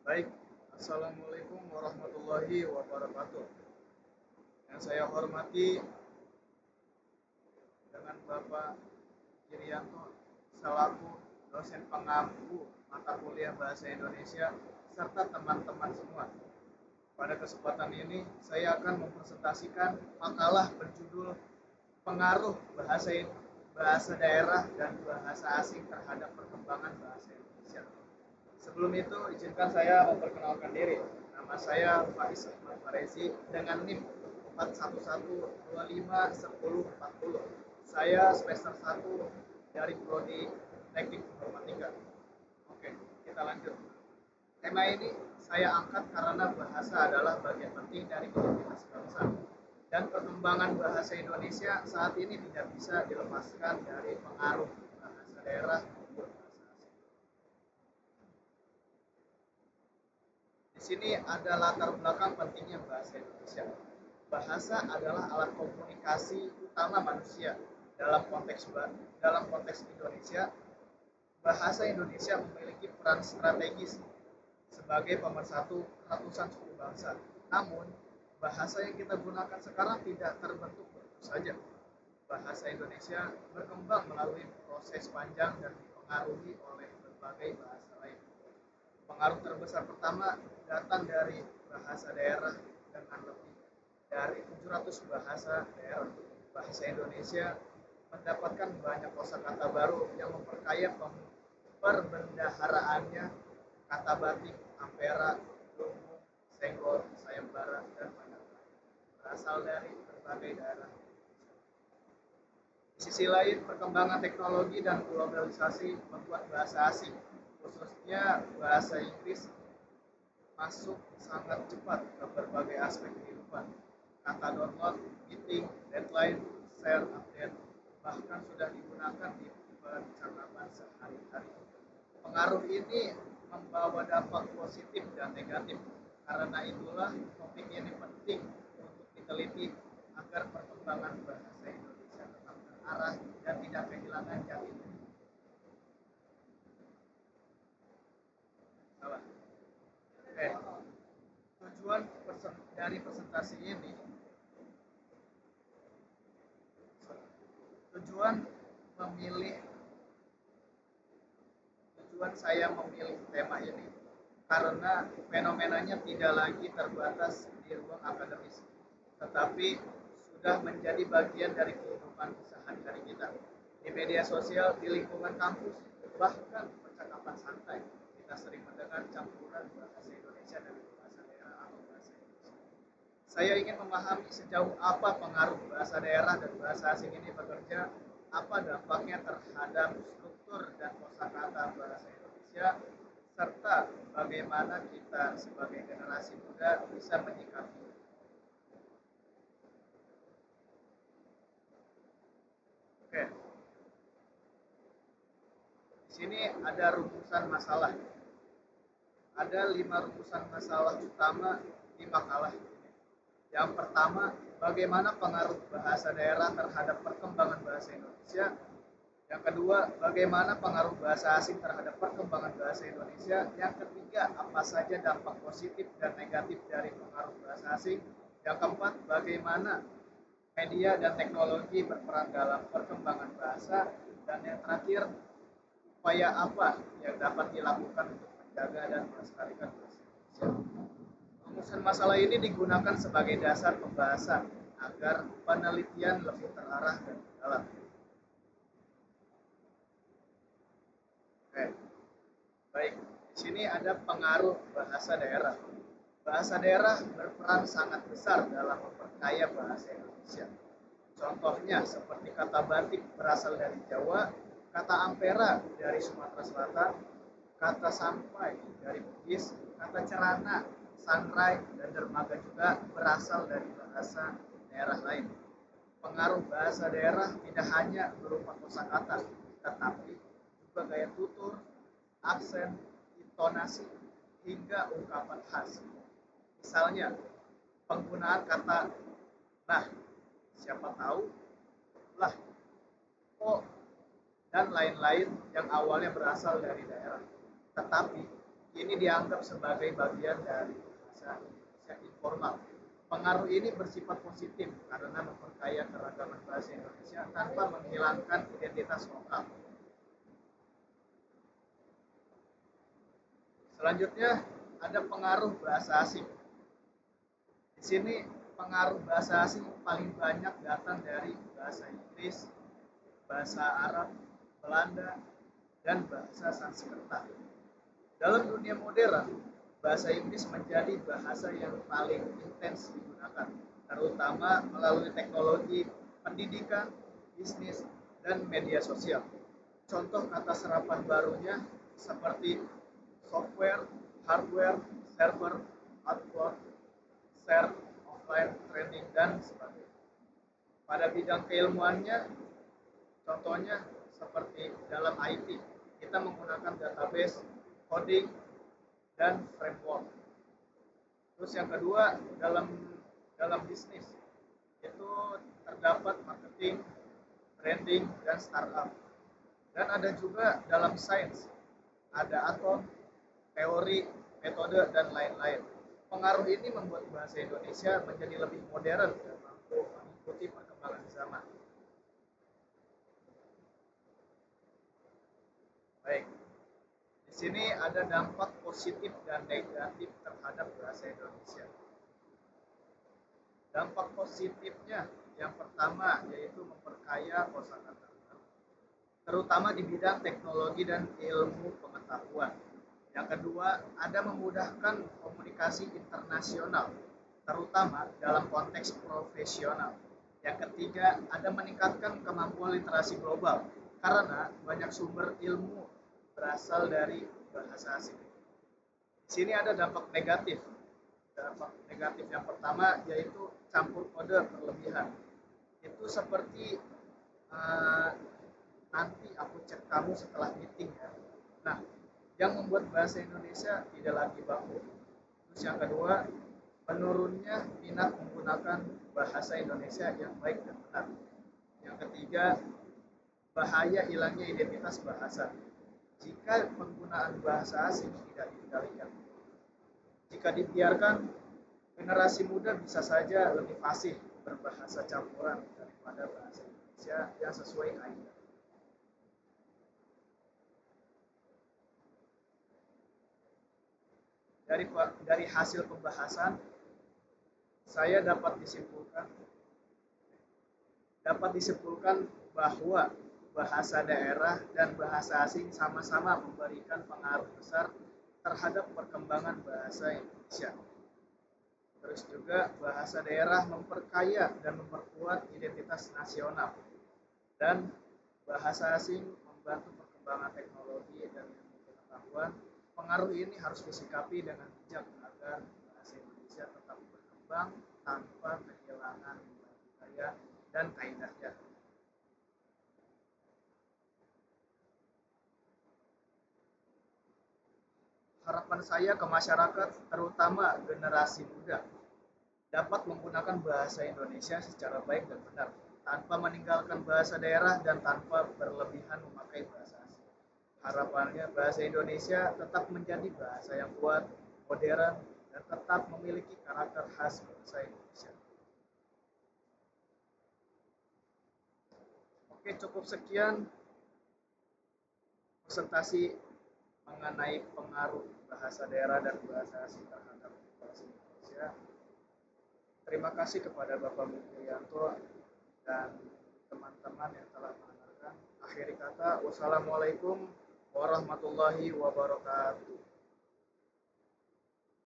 Baik, Assalamualaikum warahmatullahi wabarakatuh. Yang saya hormati dengan Bapak Irianto selaku dosen pengampu mata kuliah Bahasa Indonesia serta teman-teman semua. Pada kesempatan ini saya akan mempresentasikan makalah berjudul Pengaruh bahasa daerah dan bahasa asing terhadap perkembangan bahasa Indonesia. Sebelum itu, izinkan saya memperkenalkan diri. Nama saya Faiz Ahmad Farezi dengan NIM 411251040. Saya semester 1 dari Prodi Teknik Informatika. Oke, kita lanjut. Tema ini saya angkat karena bahasa adalah bagian penting dari identitas bangsa. Dan perkembangan bahasa Indonesia saat ini tidak bisa dilepaskan dari pengaruh bahasa daerah maupun bahasa asing. Di sini ada latar belakang pentingnya bahasa Indonesia. Bahasa adalah alat komunikasi utama manusia. Dalam konteks Indonesia, bahasa Indonesia memiliki peran strategis sebagai pemersatu ratusan suku bangsa. Namun, bahasa yang kita gunakan sekarang tidak terbentuk begitu saja. Bahasa Indonesia berkembang melalui proses panjang dan dipengaruhi oleh berbagai bahasa lain. Pengaruh terbesar pertama datang dari bahasa daerah dengan lebih dari 700 bahasa daerah. Bahasa Indonesia mendapatkan banyak kosakata baru yang memperkaya perbendaharaannya. Kata batik, ampera, lumbung, senggol, sayembara, dan banyak lain berasal dari berbagai daerah. Di sisi lain, perkembangan teknologi dan globalisasi membuat bahasa asing, khususnya bahasa Inggris, masuk sangat cepat ke berbagai aspek kehidupan. Kata download, meeting, deadline, share, update, bahkan sudah digunakan di percakapan sehari-hari. Pengaruh ini membawa dampak positif dan negatif. Karena itulah topik ini penting untuk diteliti agar perkembangan bahasa Indonesia tetap terarah dan tidak kehilangan jati diri. Salah. Oke. Tujuan dari presentasi ini, tujuan memilih tujuan saya memilih tema ini karena fenomenanya tidak lagi terbatas di ruang akademis, tetapi sudah menjadi bagian dari kehidupan sehari-hari kita. Di media sosial, di lingkungan kampus, bahkan percakapan santai, kita sering mendengar campuran bahasa Indonesia dan bahasa daerah atau bahasa Indonesia. Saya ingin memahami sejauh apa pengaruh bahasa daerah dan bahasa asing ini bekerja, apa dampaknya terhadap struktur dan kosakata bahasa Indonesia, serta bagaimana kita sebagai generasi muda bisa menyikapi. Oke, di sini ada rumusan masalah. Ada 5 rumusan masalah utama di makalah ini. Yang pertama, bagaimana pengaruh bahasa daerah terhadap perkembangan bahasa Indonesia. Yang kedua, bagaimana pengaruh bahasa asing terhadap perkembangan bahasa Indonesia. Yang ketiga, apa saja dampak positif dan negatif dari pengaruh bahasa asing. Yang keempat, bagaimana media dan teknologi berperan dalam perkembangan bahasa. Dan yang terakhir, upaya apa yang dapat dilakukan untuk menjaga dan melestarikan bahasa Indonesia. Rumusan masalah ini digunakan sebagai dasar pembahasan agar penelitian lebih terarah dan mendalam. Oke, baik. Di sini ada pengaruh bahasa daerah. Bahasa daerah berperan sangat besar dalam memperkaya bahasa Indonesia. Contohnya seperti kata batik berasal dari Jawa, kata ampera dari Sumatera Selatan, kata sampai dari Bugis, kata cerana, sangrai, dan dermaga juga berasal dari bahasa daerah lain. Pengaruh bahasa daerah tidak hanya berupa kosakata, tetapi juga gaya tutur, aksen, intonasi, hingga ungkapan khas. Misalnya, penggunaan kata nah, siapa tahu, lah, kok, dan lain-lain yang awalnya berasal dari daerah. Tetapi ini dianggap sebagai bagian dari bahasa Indonesia informal. Pengaruh ini bersifat positif karena memperkaya keragaman bahasa Indonesia tanpa menghilangkan identitas lokal. Selanjutnya ada pengaruh bahasa asing. Di sini pengaruh bahasa asing paling banyak datang dari bahasa Inggris, bahasa Arab, Belanda, dan bahasa Sanskerta. Dalam dunia modern, bahasa Inggris menjadi bahasa yang paling intens digunakan, terutama melalui teknologi, pendidikan, bisnis, dan media sosial. Contoh kata serapan barunya seperti software, hardware, server, output, share, offline, training, dan sebagainya. Pada bidang keilmuannya, contohnya seperti dalam IT, kita menggunakan database, coding, dan framework. Terus yang kedua, dalam dalam bisnis itu terdapat marketing, branding, dan startup. Dan ada juga dalam sains, ada atom, teori, metode, dan lain-lain. Pengaruh ini membuat bahasa Indonesia menjadi lebih modern dan mampu mengikuti perkembangan zaman. Baik, di sini ada dampak positif dan negatif terhadap bahasa Indonesia. Dampak positifnya yang pertama yaitu memperkaya kosakata, terutama di bidang teknologi dan ilmu pengetahuan. Yang kedua, ada memudahkan komunikasi internasional, terutama dalam konteks profesional. Yang ketiga, ada meningkatkan kemampuan literasi global, karena banyak sumber ilmu berasal dari bahasa asing. Di sini ada dampak negatif. Dampak negatif yang pertama yaitu campur kode berlebihan. Itu seperti uh, nanti aku cek kamu setelah meeting ya. Nah, yang membuat bahasa Indonesia tidak lagi baku. Terus yang kedua, menurunnya minat menggunakan bahasa Indonesia yang baik dan benar. Yang ketiga, bahaya hilangnya identitas bahasa jika penggunaan bahasa asing tidak dikendalikan. Jika dibiarkan, generasi muda bisa saja lebih fasih berbahasa campuran daripada bahasa Indonesia yang sesuai kaidah. Dari hasil pembahasan, saya dapat disimpulkan bahwa bahasa daerah dan bahasa asing sama-sama memberikan pengaruh besar terhadap perkembangan bahasa Indonesia. Terus juga bahasa daerah memperkaya dan memperkuat identitas nasional, dan bahasa asing membantu perkembangan teknologi dan ilmu pengetahuan. Pengaruh ini harus disikapi dengan bijak agar bahasa Indonesia tetap berkembang tanpa kehilangan nilai budaya dan kaidahnya. Harapan saya ke masyarakat, terutama generasi muda, dapat menggunakan bahasa Indonesia secara baik dan benar, tanpa meninggalkan bahasa daerah dan tanpa berlebihan memakai bahasa asing. Harapannya bahasa Indonesia tetap menjadi bahasa yang kuat, modern, dan tetap memiliki karakter khas bangsa Indonesia. Oke, cukup sekian presentasi mengenai pengaruh bahasa daerah dan bahasa asing terhadap bahasa Indonesia. Terima kasih kepada Bapak Mukryanto dan teman-teman yang telah mendengarkan. Akhiri kata, wassalamualaikum warahmatullahi wabarakatuh.